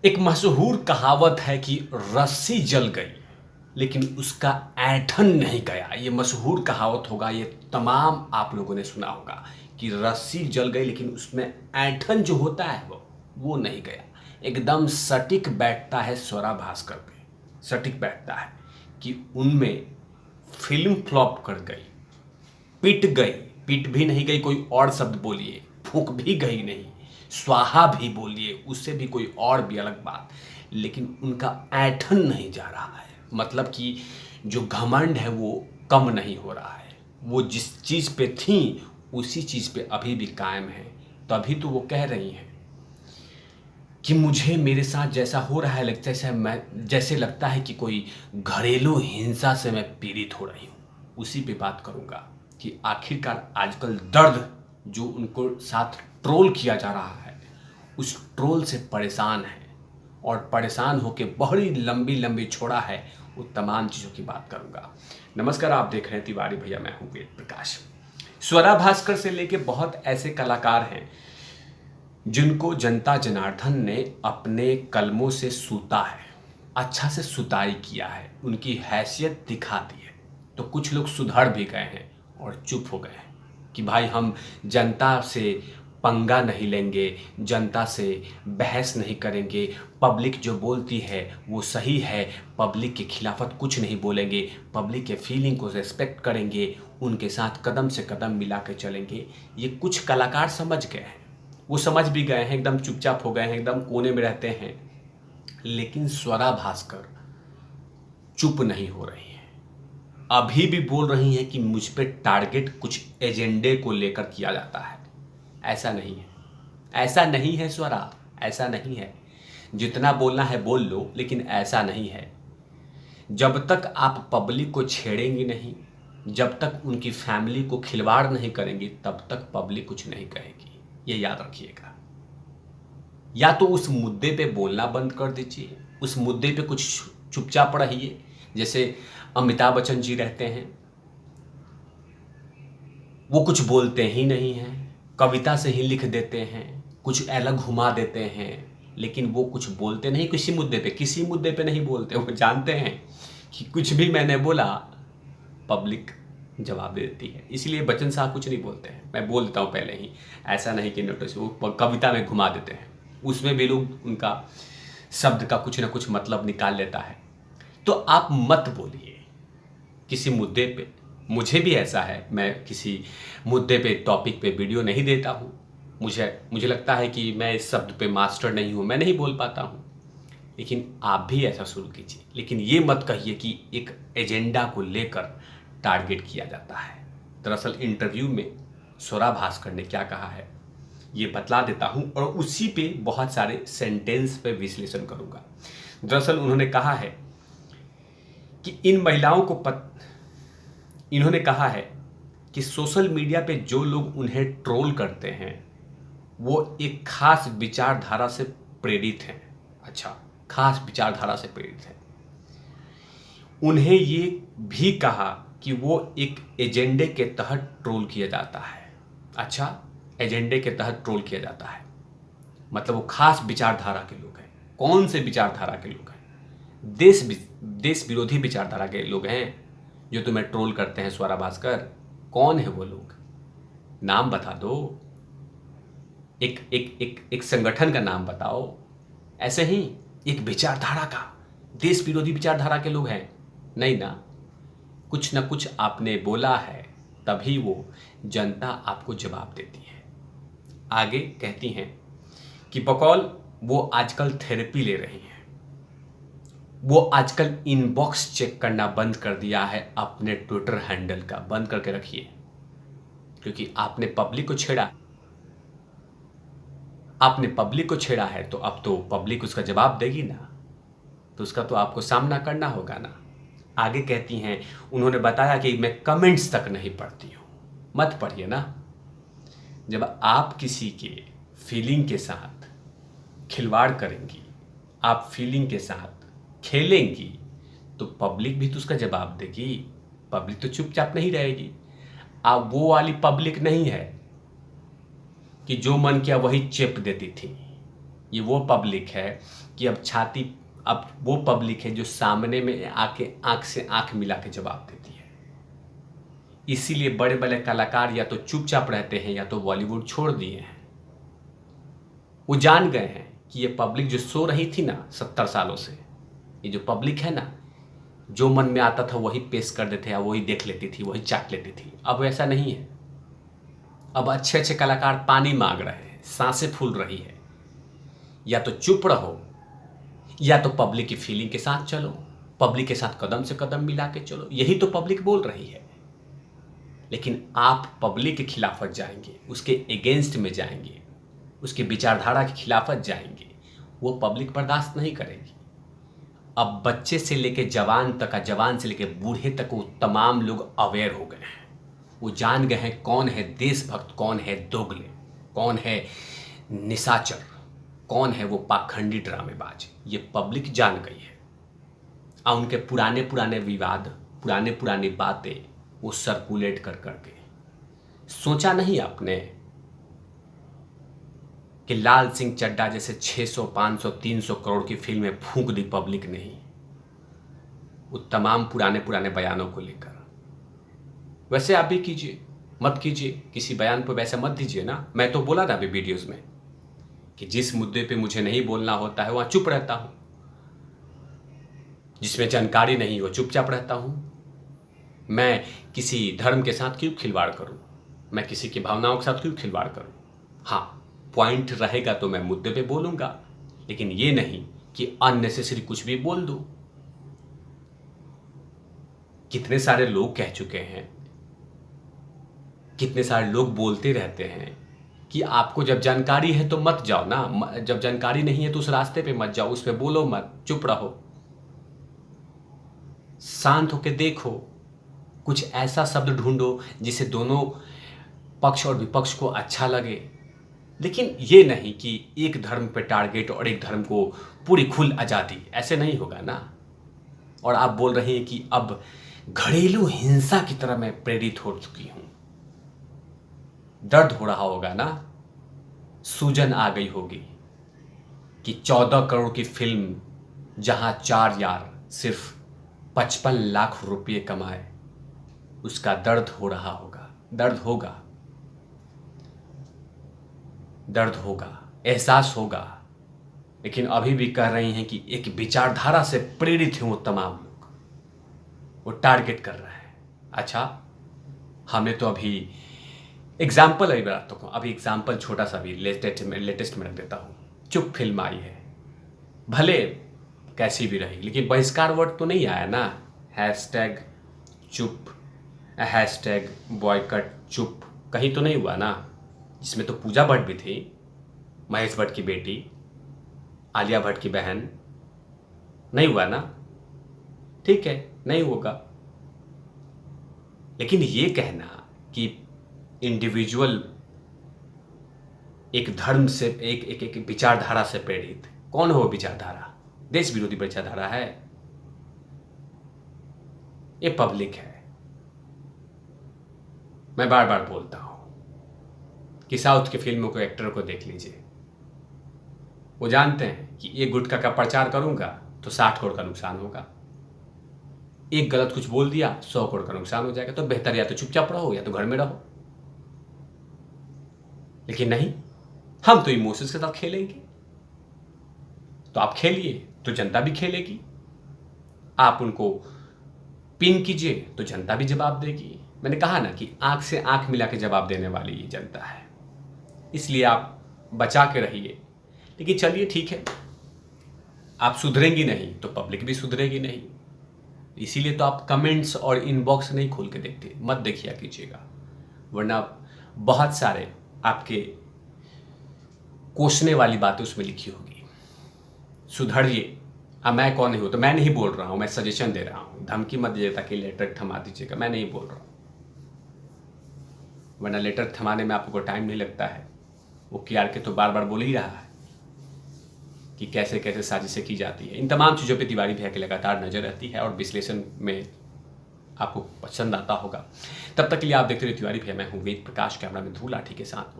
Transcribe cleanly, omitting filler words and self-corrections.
एक मशहूर कहावत है कि रस्सी जल गई लेकिन उसका ऐंठन नहीं गया। ये मशहूर कहावत होगा, ये तमाम आप लोगों ने सुना होगा कि रस्सी जल गई लेकिन उसमें ऐंठन जो होता है वो नहीं गया। एकदम सटीक बैठता है स्वरा भास्कर पे, सटीक बैठता है कि उनमें फिल्म फ्लॉप कर गई, पिट गई, पिट भी नहीं गई, कोई और शब्द बोलिए, फूंक भी गई नहीं, स्वाहा भी बोलिए, उससे भी कोई और भी अलग बात, लेकिन उनका ऐंठन नहीं जा रहा है। मतलब कि जो घमंड है वो कम नहीं हो रहा है, वो जिस चीज़ पे थी उसी चीज़ पे अभी भी कायम है। तभी तो वो कह रही हैं कि मुझे मेरे साथ जैसा हो रहा है जैसे लगता है कि कोई घरेलू हिंसा से मैं पीड़ित हो रही हूँ। उसी पे बात करूँगा कि आखिरकार आजकल दर्द जो उनको साथ ट्रोल किया जा रहा है उस ट्रोल से परेशान है, और परेशान होकर बड़ी लंबी लंबी छोड़ा है, वो तमाम चीज़ों की बात करूँगा। नमस्कार, आप देख रहे हैं तिवारी भैया, मैं हूँ वेद प्रकाश। स्वरा भास्कर से लेके बहुत ऐसे कलाकार हैं जिनको जनता जनार्दन ने अपने कलमों से सूता है, अच्छा से सुताई किया है, उनकी हैसियत दिखा दी है। तो कुछ लोग सुधर भी गए हैं और चुप हो गए हैं कि भाई हम जनता से पंगा नहीं लेंगे, जनता से बहस नहीं करेंगे, पब्लिक जो बोलती है वो सही है, पब्लिक के खिलाफत कुछ नहीं बोलेंगे, पब्लिक के फीलिंग को रेस्पेक्ट करेंगे, उनके साथ कदम से कदम मिला के चलेंगे। ये कुछ कलाकार समझ गए हैं, वो समझ भी गए हैं, एकदम चुपचाप हो गए हैं, एकदम कोने में रहते हैं। लेकिन स्वरा भास्कर चुप नहीं हो रही हैं, अभी भी बोल रही हैं कि मुझ पे टारगेट कुछ एजेंडे को लेकर किया जाता है। ऐसा नहीं है, ऐसा नहीं है स्वरा, ऐसा नहीं है। जितना बोलना है बोल लो, लेकिन ऐसा नहीं है। जब तक आप पब्लिक को छेड़ेंगी नहीं, जब तक उनकी फैमिली को खिलवाड़ नहीं करेंगी, तब तक पब्लिक कुछ नहीं कहेगी, ये याद रखिएगा। या तो उस मुद्दे पे बोलना बंद कर दीजिए, उस मुद्दे पे कुछ चुपचाप रहिए। जैसे अमिताभ बच्चन जी रहते हैं, वो कुछ बोलते ही नहीं हैं, कविता से ही लिख देते हैं, कुछ अलग घुमा देते हैं, लेकिन वो कुछ बोलते नहीं किसी मुद्दे पे नहीं बोलते। वो जानते हैं कि कुछ भी मैंने बोला पब्लिक जवाब दे देती है, इसलिए बच्चन साहब कुछ नहीं बोलते हैं। मैं बोल देता हूँ पहले ही, ऐसा नहीं कि नोटिस, वो कविता में घुमा देते हैं, उसमें भी लोग उनका शब्द का कुछ ना कुछ मतलब निकाल लेता है। तो आप मत बोलिए किसी मुद्दे पे। मुझे भी ऐसा है, मैं किसी मुद्दे पे टॉपिक पे वीडियो नहीं देता हूँ। मुझे लगता है कि मैं इस शब्द पे मास्टर नहीं हूँ, मैं नहीं बोल पाता हूँ। लेकिन आप भी ऐसा शुरू कीजिए, लेकिन ये मत कहिए कि एक एजेंडा को लेकर टारगेट किया जाता है। दरअसल इंटरव्यू में स्वरा भास्कर ने क्या कहा है ये बतला देता हूँ, और उसी पे बहुत सारे सेंटेंस पे विश्लेषण करूँगा। दरअसल उन्होंने कहा है कि इन्होंने कहा है कि सोशल मीडिया पे जो लोग उन्हें ट्रोल करते हैं वो एक खास विचारधारा से प्रेरित हैं। अच्छा, खास विचारधारा से प्रेरित हैं। उन्हें ये भी कहा कि वो एक एजेंडे के तहत ट्रोल किया जाता है। अच्छा, एजेंडे के तहत ट्रोल किया जाता है, मतलब वो खास विचारधारा के लोग हैं। कौन से विचारधारा के लोग हैं? देश विरोधी विचारधारा के लोग हैं जो तुम्हें ट्रोल करते हैं स्वरा भास्कर। कौन है वो लोग? नाम बता दो, एक संगठन का नाम बताओ। ऐसे ही एक विचारधारा का, देश विरोधी विचारधारा के लोग हैं नहीं ना। कुछ ना कुछ आपने बोला है, तभी वो जनता आपको जवाब देती है। आगे कहती हैं कि बकौल वो आजकल थेरेपी ले रही हैं, वो आजकल इनबॉक्स चेक करना बंद कर दिया है, अपने ट्विटर हैंडल का बंद करके रखिए, क्योंकि आपने पब्लिक को छेड़ा है, तो अब तो पब्लिक उसका जवाब देगी ना, तो उसका तो आपको सामना करना होगा ना। आगे कहती हैं, उन्होंने बताया कि मैं कमेंट्स तक नहीं पढ़ती हूँ। मत पढ़िए ना। जब आप किसी के फीलिंग के साथ खिलवाड़ करेंगी, आप फीलिंग के साथ खेलेंगी, तो पब्लिक भी तो उसका जवाब देगी। पब्लिक तो चुपचाप नहीं रहेगी। आप वो वाली पब्लिक नहीं है कि जो मन किया वही चेप देती थी। ये वो पब्लिक है कि अब वो पब्लिक है जो सामने में आके आंख से आंख मिला के जवाब देती है। इसीलिए बड़े बड़े कलाकार या तो चुपचाप रहते हैं या तो बॉलीवुड छोड़ दिए हैं। वो जान गए हैं कि ये पब्लिक जो सो रही थी ना 70 सालों से, ये जो पब्लिक है ना, जो मन में आता था वही पेश कर देते हैं, वही देख लेती थी, वही चाट लेती थी। अब ऐसा नहीं है। अब अच्छे अच्छे कलाकार पानी मांग रहे हैं, सांसें फूल रही है। या तो चुप रहो या तो पब्लिक की फीलिंग के साथ चलो, पब्लिक के साथ कदम से कदम मिला के चलो। यही तो पब्लिक बोल रही है। लेकिन आप पब्लिक के खिलाफत जाएंगे, उसके अगेंस्ट में जाएंगे, उसके विचारधारा के खिलाफत जाएंगे, वो पब्लिक बर्दाश्त नहीं करेगी। अब बच्चे से लेके जवान तक, जवान से लेके बूढ़े तक, वो तमाम लोग अवेयर हो गए हैं। वो जान गए हैं कौन है देशभक्त, कौन है दोगले, कौन है निशाचर, कौन है वो पाखंडी ड्रामेबाज। ये पब्लिक जान गई है। और उनके पुराने पुराने विवाद, पुराने पुरानी बातें वो सर्कुलेट कर करके सोचा नहीं आपने कि लाल सिंह चड्ढा जैसे 600, 500, 300 करोड़ की फिल्में फूंक दी पब्लिक ने ही, वो तमाम पुराने पुराने बयानों को लेकर। वैसे आप भी कीजिए, मत कीजिए, किसी बयान पर वैसे मत दीजिए ना। मैं तो बोला था अभी वीडियोस में कि जिस मुद्दे पे मुझे नहीं बोलना होता है वहां चुप रहता हूं, जिसमें जानकारी नहीं हो चुपचाप रहता हूं। मैं किसी धर्म के साथ क्यों खिलवाड़ करूं, मैं किसी की भावनाओं के साथ क्यों खिलवाड़ करूं। हाँ, पॉइंट रहेगा तो मैं मुद्दे पे बोलूंगा, लेकिन ये नहीं कि अननेसेसरी कुछ भी बोल दूं। कितने सारे लोग कह चुके हैं, कितने सारे लोग बोलते रहते हैं कि आपको जब जानकारी है तो मत जाओ ना, जब जानकारी नहीं है तो उस रास्ते पे मत जाओ, उस पे बोलो मत, चुप रहो, शांत होके देखो, कुछ ऐसा शब्द ढूंढो जिसे दोनों पक्ष और विपक्ष को अच्छा लगे। लेकिन ये नहीं कि एक धर्म पे टारगेट और एक धर्म को पूरी खुल आज़ादी, ऐसे नहीं होगा ना। और आप बोल रहे हैं कि अब घरेलू हिंसा की तरह मैं प्रेरित हो चुकी हूं। दर्द हो रहा होगा ना, सूजन आ गई होगी कि 14 करोड़ की फिल्म जहां 4 यार सिर्फ 55 लाख रुपये कमाए, उसका दर्द हो रहा होगा। दर्द होगा, दर्द होगा, एहसास होगा। लेकिन अभी भी कह रही हैं कि एक विचारधारा से प्रेरित हैं वो तमाम लोग, वो टारगेट कर रहे हैं। अच्छा, हमने तो अभी एग्जाम्पल अभी एग्जाम्पल छोटा सा भी लेटेस्ट में रख देता हूँ। चुप फिल्म आई है, भले कैसी भी रही, लेकिन बहिष्कार वर्ड तो नहीं आया ना। हैशटैग चुप, हैशटैग बॉयकट चुप, कहीं तो नहीं हुआ ना। जिसमें तो पूजा भट्ट भी थी, महेश भट्ट की बेटी, आलिया भट्ट की बहन, नहीं हुआ ना। ठीक है, नहीं होगा। लेकिन ये कहना कि इंडिविजुअल एक धर्म से, एक विचारधारा से प्रेरित, कौन हो विचारधारा? देश विरोधी विचारधारा है, ये पब्लिक है। मैं बार बार बोलता हूं कि साउथ की फिल्मों को, एक्टर को देख लीजिए, वो जानते हैं कि एक गुटखा का प्रचार करूंगा तो 60 करोड़ का नुकसान होगा, एक गलत कुछ बोल दिया 100 करोड़ का नुकसान हो जाएगा। तो बेहतर या तो चुपचाप रहो या तो घर में रहो। लेकिन नहीं, हम तो इमोशंस के साथ खेलेंगे। तो आप खेलिए तो जनता भी खेलेगी, आप उनको पिन कीजिए तो जनता भी जवाब देगी। मैंने कहा ना कि आंख से आंख मिला के जवाब देने वाली ये जनता है, इसलिए आप बचा के रहिए। लेकिन चलिए ठीक है, आप सुधरेंगी नहीं तो पब्लिक भी सुधरेगी नहीं। इसीलिए तो आप कमेंट्स और इनबॉक्स नहीं खोल के देखते, मत देखिए कीजिएगा, वरना बहुत सारे आपके कोसने वाली बातें उसमें लिखी होगी। सुधरिए। अब मैं कौन नहीं हूं, तो मैं नहीं बोल रहा हूं, मैं सजेशन दे रहा हूं। धमकी मत दीजिए ताकि लेटर थमा दीजिएगा, मैं नहीं बोल रहा हूं, वरना लेटर थमाने में आपको टाइम नहीं लगता है। वो KRK तो बार बार बोल ही रहा है कि कैसे कैसे साजिशें की जाती है। इन तमाम चीज़ों पे तिवारी भैया की लगातार नजर रहती है और विश्लेषण में आपको पसंद आता होगा। तब तक के लिए आप देखते रहिए तिवारी भैया। मैं हूँ वेद प्रकाश, कैमरा में ध्रुव लाठी के साथ।